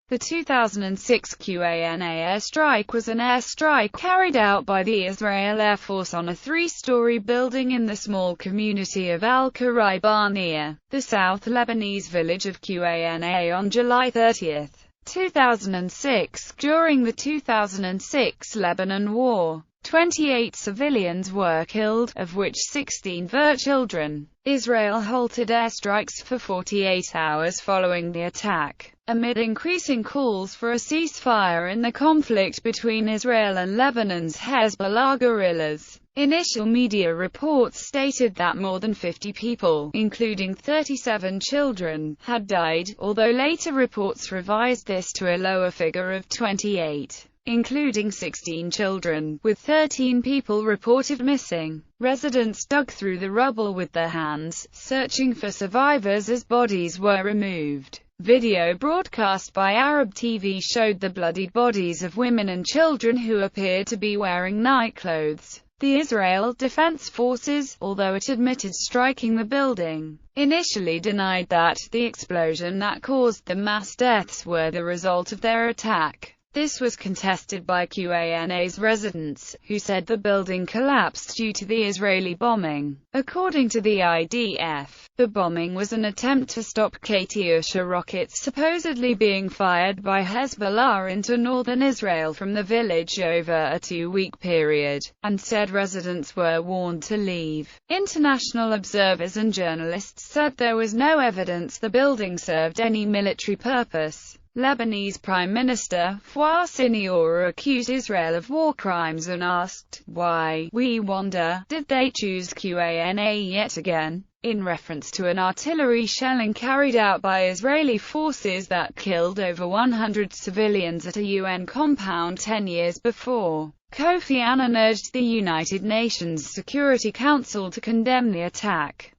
The 2006 Qana airstrike was an airstrike carried out by the Israel Air Force on a three-story building in the small community of al-Khuraybah near the South Lebanese village of Qana on July 30, 2006. During the 2006 Lebanon War, 28 civilians were killed, of which 16 were children. Israel halted airstrikes for 48 hours following the attack, amid increasing calls for a ceasefire in the conflict between Israel and Lebanon's Hezbollah guerrillas. Initial media reports stated that more than 50 people, including 37 children, had died, although later reports revised this to a lower figure of 28. Including 16 children, with 13 people reported missing. Residents dug through the rubble with their hands, searching for survivors as bodies were removed. Video broadcast by Arab TV showed the bloodied bodies of women and children who appeared to be wearing nightclothes. The Israel Defense Forces, although it admitted striking the building, initially denied that the explosion that caused the mass deaths were the result of their attack. This was contested by Qana's residents, who said the building collapsed due to the Israeli bombing. According to the IDF, the bombing was an attempt to stop Katyusha rockets supposedly being fired by Hezbollah into northern Israel from the village over a 2-week period, and said residents were warned to leave. International observers and journalists said there was no evidence the building served any military purpose. Lebanese Prime Minister Fouad Siniora accused Israel of war crimes and asked, "Why, we wonder, did they choose Qana yet again?" in reference to an artillery shelling carried out by Israeli forces that killed over 100 civilians at a UN compound 10 years before. Kofi Annan urged the United Nations Security Council to condemn the attack,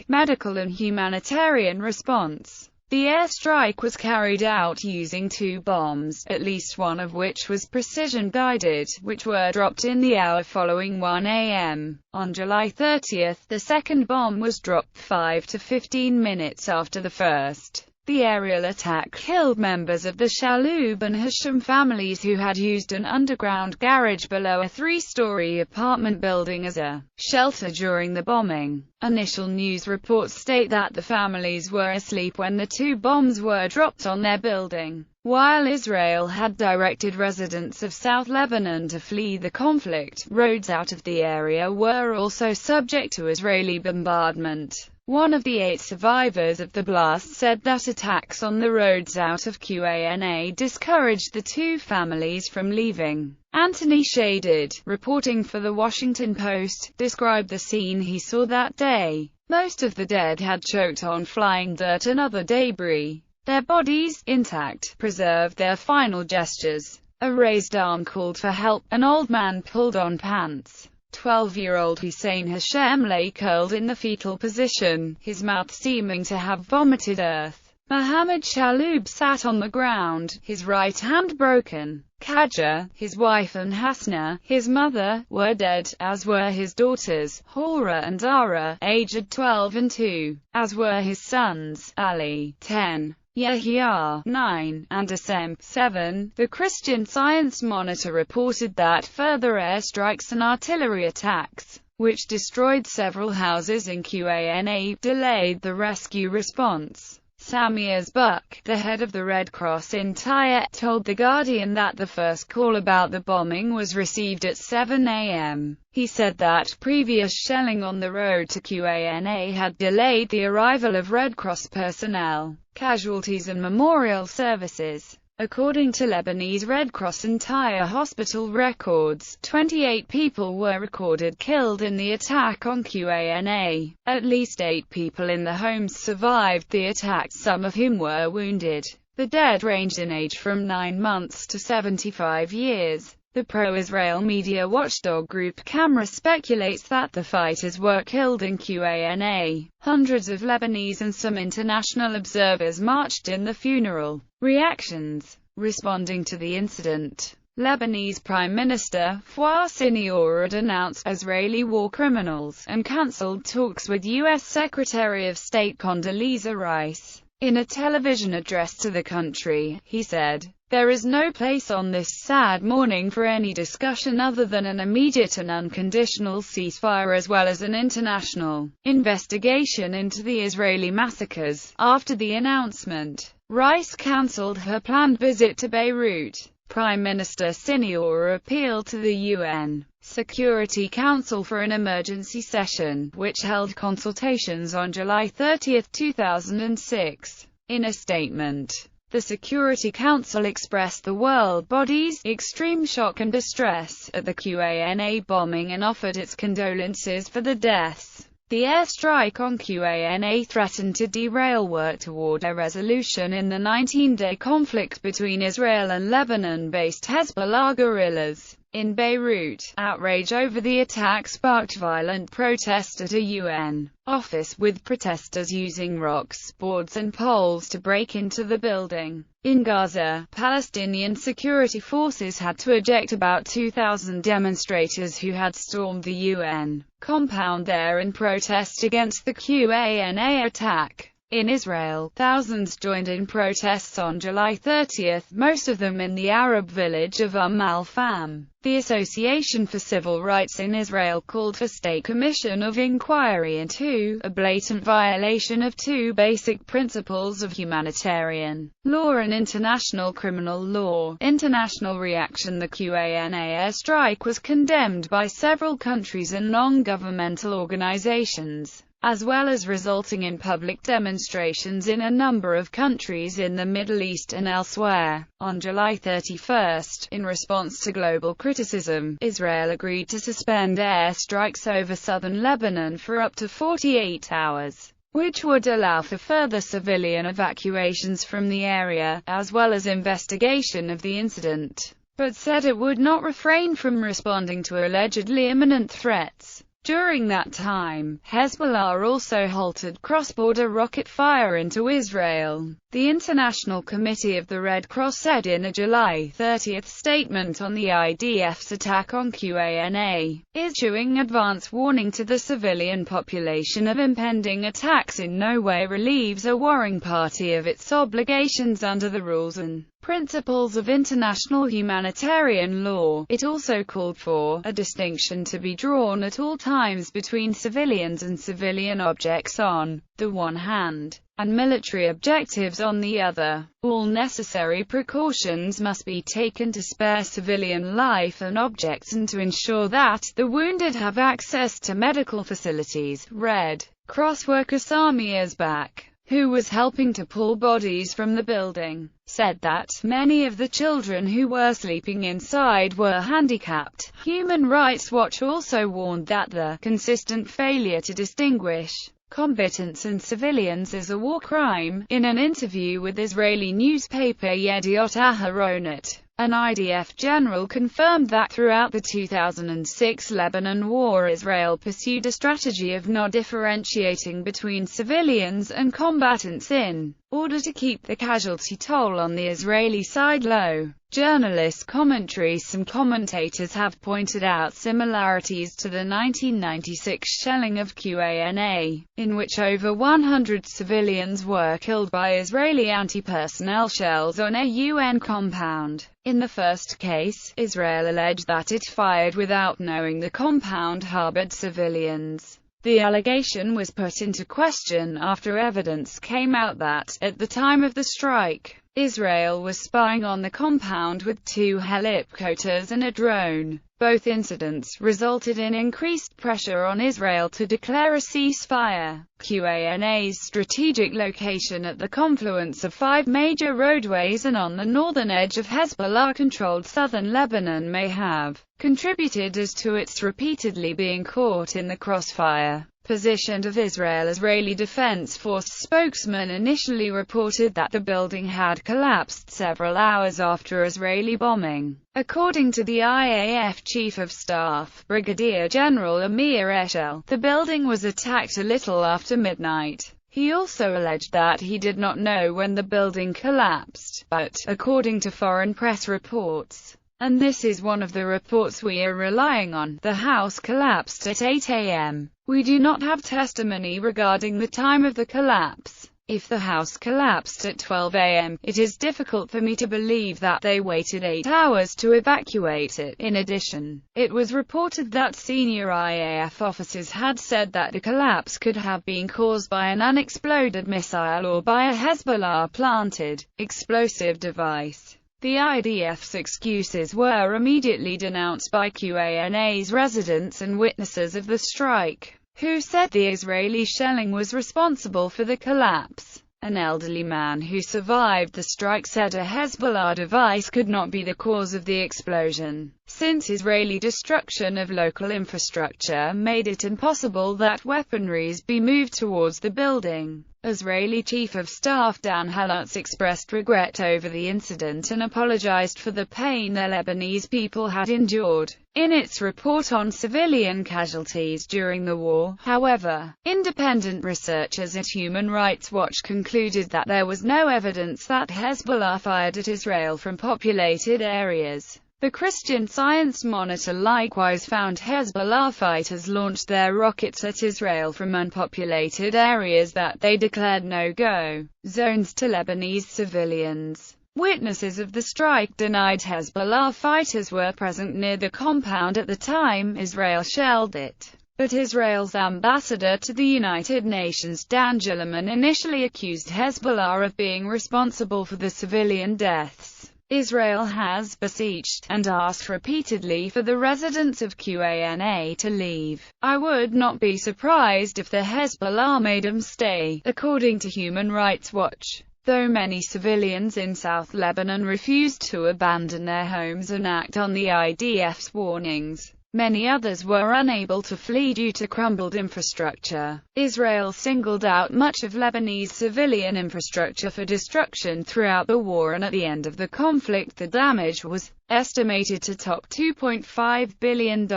medical and humanitarian response. The airstrike was carried out using 2 bombs, at least one of which was precision-guided, which were dropped in the hour following 1 a.m. On July 30, the second bomb was dropped 5 to 15 minutes after the first. The aerial attack killed members of the Shalhoub and Hashim families who had used an underground garage below a 3-story apartment building as a shelter during the bombing. Initial news reports state that the families were asleep when the 2 bombs were dropped on their building. While Israel had directed residents of South Lebanon to flee the conflict, roads out of the area were also subject to Israeli bombardment. One of the 8 survivors of the blast said that attacks on the roads out of Qana discouraged the 2 families from leaving. Anthony Shadid, reporting for The Washington Post, described the scene he saw that day. Most of the dead had choked on flying dirt and other debris. Their bodies, intact, preserved their final gestures. A raised arm called for help. An old man pulled on pants. 12-year-old Hussein Hashem lay curled in the fetal position, his mouth seeming to have vomited earth. Mohammed Shalhoub sat on the ground, his right hand broken. Kaja, his wife, and Hasna, his mother, were dead, as were his daughters, Hora and Zara, aged 12 and 2, as were his sons, Ali, 10, Yahya, 9, and Assem, 7. The Christian Science Monitor reported that further airstrikes and artillery attacks, which destroyed several houses in Qana, delayed the rescue response. Samir Zbuk, the head of the Red Cross in Tyre, told The Guardian that the first call about the bombing was received at 7 a.m. He said that previous shelling on the road to Qana had delayed the arrival of Red Cross personnel, casualties and memorial services. According to Lebanese Red Cross and Tyre hospital records, 28 people were recorded killed in the attack on Qana. At least 8 people in the homes survived the attack, some of whom were wounded. The dead ranged in age from 9 months to 75 years. The pro-Israel media watchdog group Camera speculates that the fighters were killed in Qana. Hundreds of Lebanese and some international observers marched in the funeral. Reactions. Responding to the incident, Lebanese Prime Minister Fouad Siniora denounced Israeli war criminals and cancelled talks with U.S. Secretary of State Condoleezza Rice. In a television address to the country, he said, "There is no place on this sad morning for any discussion other than an immediate and unconditional ceasefire as well as an international investigation into the Israeli massacres." After the announcement, Rice cancelled her planned visit to Beirut. Prime Minister Siniour appealed to the UN Security Council for an emergency session, which held consultations on July 30, 2006. In a statement, the Security Council expressed the world body's extreme shock and distress at the Qana bombing and offered its condolences for the deaths. The airstrike on Qana threatened to derail work toward a resolution in the 19-day conflict between Israel and Lebanon-based Hezbollah guerrillas. In Beirut, outrage over the attack sparked violent protest at a UN office, with protesters using rocks, boards and poles to break into the building. In Gaza, Palestinian security forces had to eject about 2,000 demonstrators who had stormed the UN compound there in protest against the Qana attack. In Israel, thousands joined in protests on July 30, most of them in the Arab village of al-Fam. The Association for Civil Rights in Israel called for state commission of inquiry into a blatant violation of two basic principles of humanitarian law and international criminal law. International reaction: the Qana airstrike was condemned by several countries and non-governmental organizations, as well as resulting in public demonstrations in a number of countries in the Middle East and elsewhere. On July 31, in response to global criticism, Israel agreed to suspend airstrikes over southern Lebanon for up to 48 hours, which would allow for further civilian evacuations from the area, as well as investigation of the incident, but said it would not refrain from responding to allegedly imminent threats. During that time, Hezbollah also halted cross-border rocket fire into Israel. The International Committee of the Red Cross said in a July 30 statement on the IDF's attack on Qana, issuing advance warning to the civilian population of impending attacks in no way relieves a warring party of its obligations under the rules and principles of international humanitarian law. It also called for a distinction to be drawn at all times between civilians and civilian objects on the one hand, and military objectives on the other. All necessary precautions must be taken to spare civilian life and objects and to ensure that the wounded have access to medical facilities. Red Cross worker Sami Azbak, who was helping to pull bodies from the building, said that many of the children who were sleeping inside were handicapped. Human Rights Watch also warned that the consistent failure to distinguish combatants and civilians is a war crime. In an interview with Israeli newspaper Yediot Aharonot, an IDF general confirmed that throughout the 2006 Lebanon War, Israel pursued a strategy of not differentiating between civilians and combatants in order to keep the casualty toll on the Israeli side low. Journalist commentary: some commentators have pointed out similarities to the 1996 shelling of Qana, in which over 100 civilians were killed by Israeli anti-personnel shells on a UN compound. In the first case, Israel alleged that it fired without knowing the compound harbored civilians. The allegation was put into question after evidence came out that, at the time of the strike, Israel was spying on the compound with 2 helicopters and a drone. Both incidents resulted in increased pressure on Israel to declare a ceasefire. Qana's strategic location at the confluence of 5 major roadways and on the northern edge of Hezbollah-controlled southern Lebanon may have contributed as to its repeatedly being caught in the crossfire position of Israel. Israeli Defense Force spokesman initially reported that the building had collapsed several hours after Israeli bombing. According to the IAF Chief of Staff, Brigadier General Amir Eshel, the building was attacked a little after midnight. He also alleged that he did not know when the building collapsed, but, according to foreign press reports, and this is one of the reports we are relying on, the house collapsed at 8 a.m. We do not have testimony regarding the time of the collapse. If the house collapsed at 12 a.m., it is difficult for me to believe that they waited 8 hours to evacuate it. In addition, it was reported that senior IAF officers had said that the collapse could have been caused by an unexploded missile or by a Hezbollah-planted explosive device. The IDF's excuses were immediately denounced by Qana's residents and witnesses of the strike, who said the Israeli shelling was responsible for the collapse. An elderly man who survived the strike said a Hezbollah device could not be the cause of the explosion, since Israeli destruction of local infrastructure made it impossible that weaponry be moved towards the building. Israeli Chief of Staff Dan Halutz expressed regret over the incident and apologized for the pain the Lebanese people had endured. In its report on civilian casualties during the war, however, independent researchers at Human Rights Watch concluded that there was no evidence that Hezbollah fired at Israel from populated areas. The Christian Science Monitor likewise found Hezbollah fighters launched their rockets at Israel from unpopulated areas that they declared no-go zones to Lebanese civilians. Witnesses of the strike denied Hezbollah fighters were present near the compound at the time Israel shelled it. But Israel's ambassador to the United Nations Dan Gillerman initially accused Hezbollah of being responsible for the civilian deaths. Israel has beseeched and asked repeatedly for the residents of Qana to leave. I would not be surprised if the Hezbollah made them stay, according to Human Rights Watch. Though many civilians in South Lebanon refused to abandon their homes and act on the IDF's warnings, many others were unable to flee due to crumbled infrastructure. Israel singled out much of Lebanese civilian infrastructure for destruction throughout the war, and at the end of the conflict the damage was estimated to top $2.5 billion.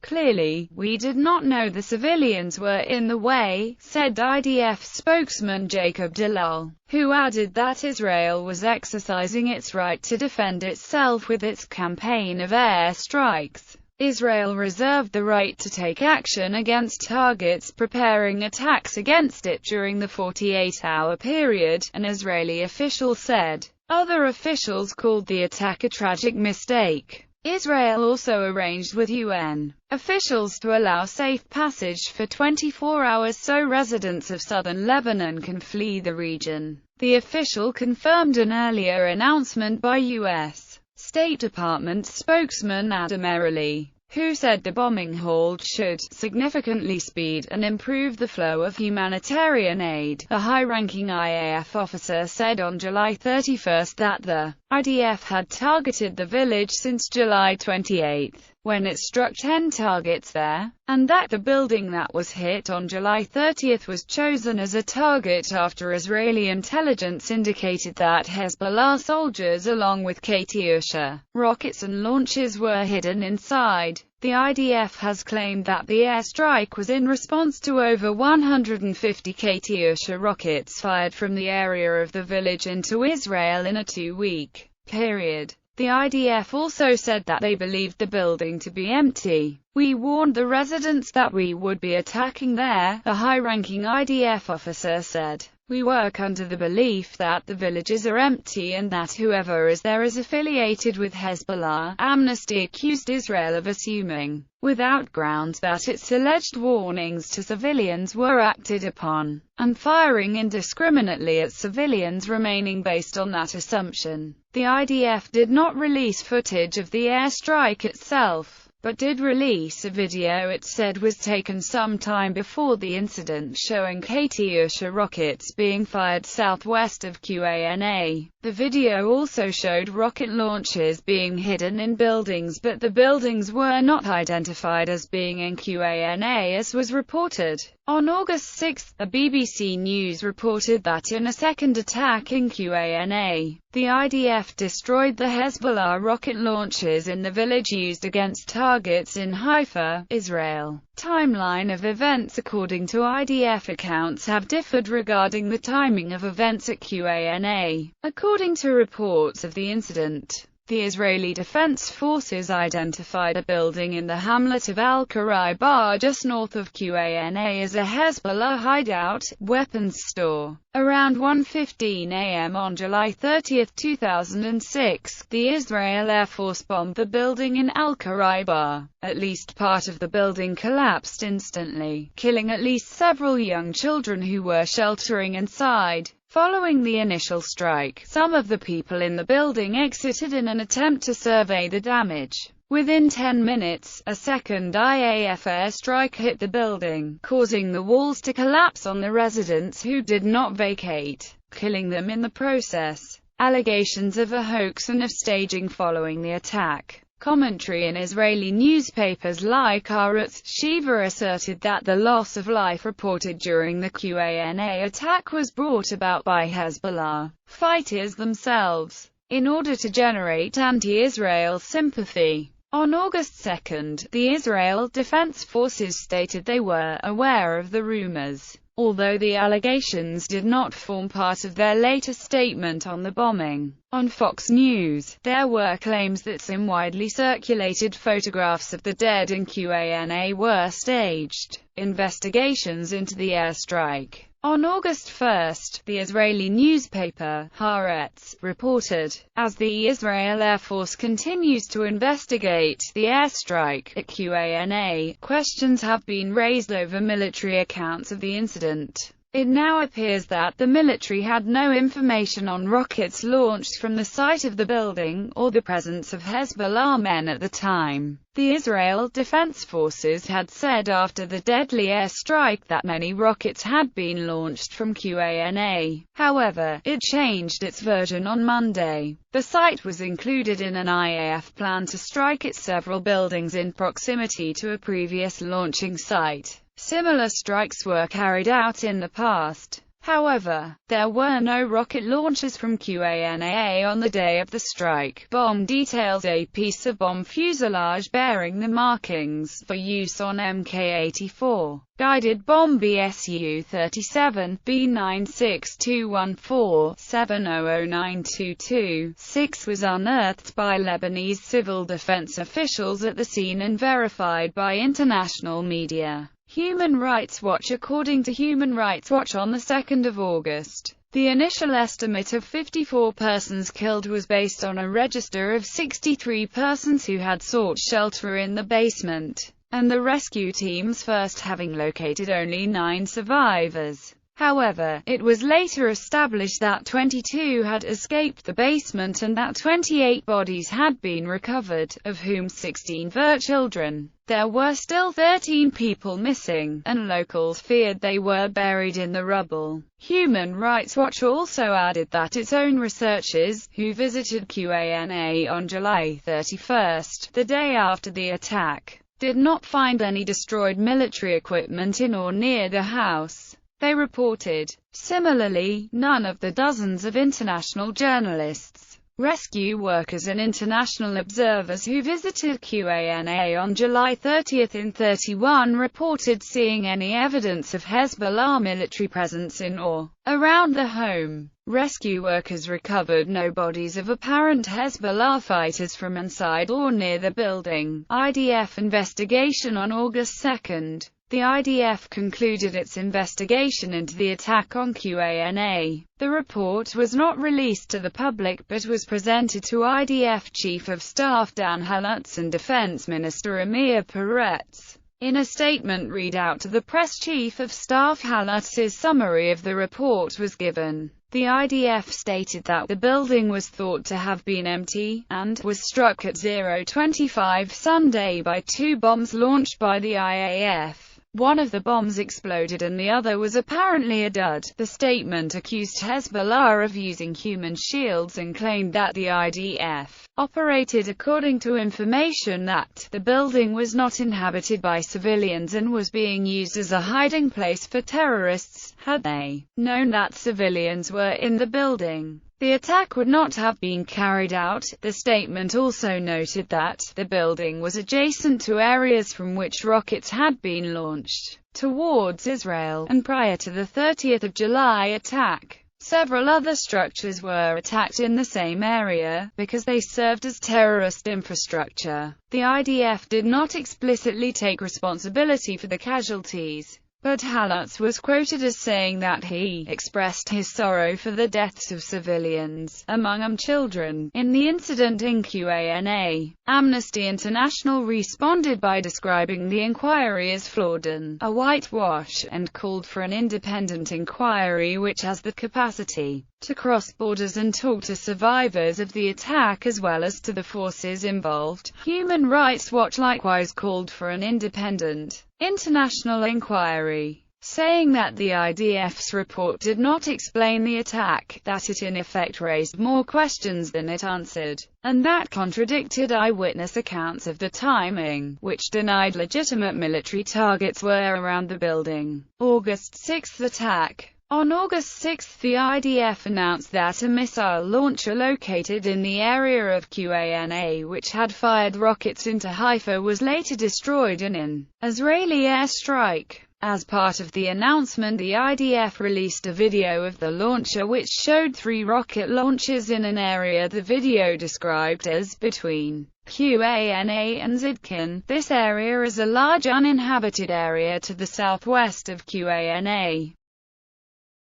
Clearly, we did not know the civilians were in the way, said IDF spokesman Jacob Dalal, who added that Israel was exercising its right to defend itself with its campaign of air strikes. Israel reserved the right to take action against targets preparing attacks against it during the 48-hour period, an Israeli official said. Other officials called the attack a tragic mistake. Israel also arranged with UN officials to allow safe passage for 24 hours so residents of southern Lebanon can flee the region. The official confirmed an earlier announcement by U.S. State Department spokesman Adam Erely, who said the bombing halt should significantly speed and improve the flow of humanitarian aid. A high-ranking IAF officer said on July 31 that the IDF had targeted the village since July 28, when it struck 10 targets there, and that the building that was hit on July 30 was chosen as a target after Israeli intelligence indicated that Hezbollah soldiers along with Katyusha rockets and launches were hidden inside. The IDF has claimed that the airstrike was in response to over 150 Katyusha rockets fired from the area of the village into Israel in a 2-week period. The IDF also said that they believed the building to be empty. We warned the residents that we would be attacking there, a high-ranking IDF officer said. We work under the belief that the villages are empty and that whoever is there is affiliated with Hezbollah. Amnesty accused Israel of assuming, without grounds, that its alleged warnings to civilians were acted upon, and firing indiscriminately at civilians remaining based on that assumption. The IDF did not release footage of the airstrike itself, but did release a video it said was taken some time before the incident showing Katyusha rockets being fired southwest of Qana. The video also showed rocket launches being hidden in buildings, but the buildings were not identified as being in Qana as was reported. On August 6, a BBC News reported that in a second attack in Qana, the IDF destroyed the Hezbollah rocket launches in the village used against targets in Haifa, Israel. Timeline of events. According to IDF accounts, have differed regarding the timing of events at Qana. According to reports of the incident, The Israeli Defense Forces identified a building in the hamlet of al-Khuraybah just north of Qana as a Hezbollah hideout, weapons store. Around 1:15 a.m. on July 30, 2006, the Israel Air Force bombed the building in al-Khuraybah. At least part of the building collapsed instantly, killing at least several young children who were sheltering inside. Following the initial strike, some of the people in the building exited in an attempt to survey the damage. Within 10 minutes, a second IDF airstrike hit the building, causing the walls to collapse on the residents who did not vacate, killing them in the process. Allegations of a hoax and of staging following the attack. Commentary in Israeli newspapers like Haaretz, Shiva asserted that the loss of life reported during the Qana attack was brought about by Hezbollah fighters themselves, in order to generate anti-Israel sympathy. On August 2, the Israel Defense Forces stated they were aware of the rumors, although the allegations did not form part of their latest statement on the bombing. On Fox News, there were claims that some widely circulated photographs of the dead in Qana were staged. Investigations into the airstrike. On August 1, the Israeli newspaper, Haaretz, reported, as the Israel Air Force continues to investigate the airstrike at Qana, questions have been raised over military accounts of the incident. It now appears that the military had no information on rockets launched from the site of the building, or the presence of Hezbollah men at the time. The Israel Defense Forces had said after the deadly airstrike that many rockets had been launched from Qana. However, it changed its version on Monday. The site was included in an IDF plan to strike at several buildings in proximity to a previous launching site. Similar strikes were carried out in the past. However, there were no rocket launches from Qana on the day of the strike. Bomb details a piece of bomb fuselage bearing the markings for use on Mk-84. Guided bomb BSU-37, B96214-700922-6 was unearthed by Lebanese civil defense officials at the scene and verified by international media. Human Rights Watch. According to Human Rights Watch on the 2nd of August, the initial estimate of 54 persons killed was based on a register of 63 persons who had sought shelter in the basement, and the rescue teams first having located only 9 survivors. However, it was later established that 22 had escaped the basement and that 28 bodies had been recovered, of whom 16 were children. There were still 13 people missing, and locals feared they were buried in the rubble. Human Rights Watch also added that its own researchers, who visited Qana on July 31, the day after the attack, did not find any destroyed military equipment in or near the house. They reported. Similarly, none of the dozens of international journalists, rescue workers and international observers who visited Qana on July 30 and 31 reported seeing any evidence of Hezbollah military presence in or around the home. Rescue workers recovered no bodies of apparent Hezbollah fighters from inside or near the building. Idf Investigation. On August 2, the IDF concluded its investigation into the attack on Qana. The report was not released to the public but was presented to IDF Chief of Staff Dan Halutz and Defense Minister Amir Peretz. In a statement read out to the press, Chief of Staff Halutz's summary of the report was given. The IDF stated that the building was thought to have been empty, and was struck at 0:25 Sunday by 2 bombs launched by the IAF. One of the bombs exploded and the other was apparently a dud. The statement accused Hezbollah of using human shields and claimed that the IDF operated according to information that the building was not inhabited by civilians and was being used as a hiding place for terrorists. Had they known that civilians were in the building, the attack would not have been carried out. The statement also noted that the building was adjacent to areas from which rockets had been launched towards Israel, and prior to the 30th of July attack, Several other structures were attacked in the same area, because they served as terrorist infrastructure. The IDF did not explicitly take responsibility for the casualties, but Halatz was quoted as saying that he expressed his sorrow for the deaths of civilians, among them children, in the incident in Qana. Amnesty International responded by describing the inquiry as flawed and a whitewash, and called for an independent inquiry which has the capacity to cross borders and talk to survivors of the attack as well as to the forces involved. Human Rights Watch likewise called for an independent international inquiry, saying that the IDF's report did not explain the attack, that it in effect raised more questions than it answered, and that contradicted eyewitness accounts of the timing, which denied legitimate military targets were around the building. August 6 attack. On August 6, the IDF announced that a missile launcher located in the area of Qana, which had fired rockets into Haifa, was later destroyed in an Israeli airstrike. As part of the announcement, the IDF released a video of the launcher which showed 3 rocket launches in an area the video described as between Qana and Zidkin. This area is a large uninhabited area to the southwest of Qana.